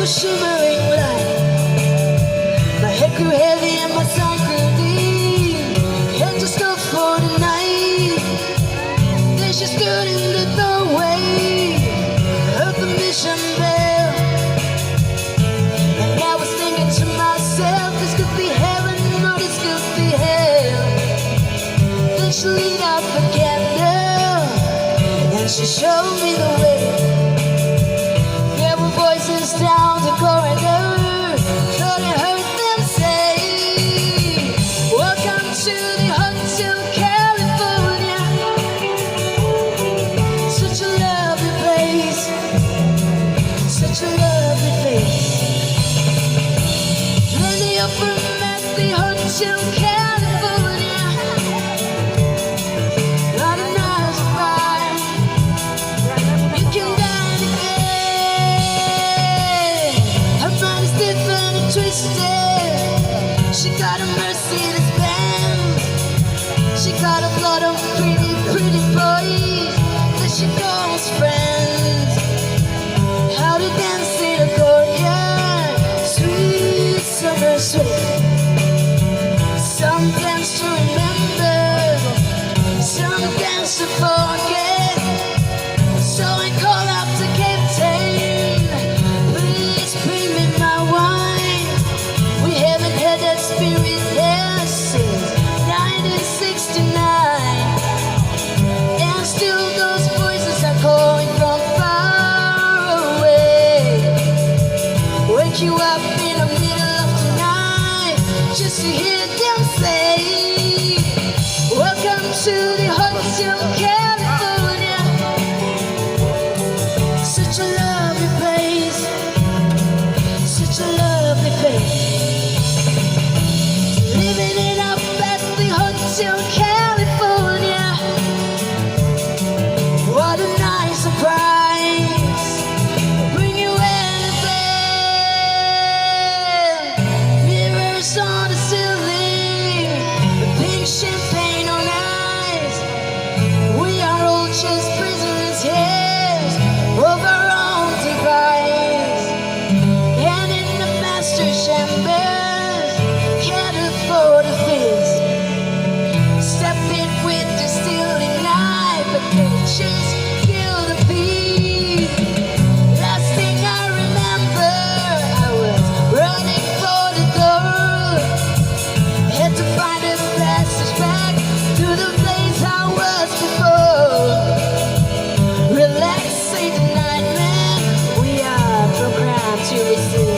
was shimmering light. My head grew heavy and my song grew deep. Had to stop for the night. Then she stood in the doorway, heard the mission bell, and I was thinking to myself, this could be heaven or this could be hell. Then she lit up a candle and she showed me the way. There were voices down the corridor, thought I heard them say, welcome to the Hotel California. Such a lovely place, such a lovely place. Plenty of room at the Hotel California. Not a nice vibe, you can dine again. Her mind is different and twisted. She got a Mercedes Benz. She got a lot of pretty, pretty boys that she calls friends. How to dance in a courtyard, sweet summer sweet. Some dance to remember, some dance to forget. So I call up the captain, please bring me my wine. We haven't had that spirit there since 1969. And still those voices are calling from far away. Wake you up in the middle of the night just to hear them say, welcome to the Hotel California. Such a lovely place, such a lovely place. Living it up at the Hotel California. What a nice surprise, bring you anything. Mirrors on the ceiling, pink champagne on ice. We are all just prisoners, yes, of our own device. And in the master chambers, can't afford a feast. Step in with the stealing knife, but they just kill the beat. Last thing I remember, I was running for the door. Had to find a passage back to the place I was before. Relax, say the night, man. We are programmed to receive.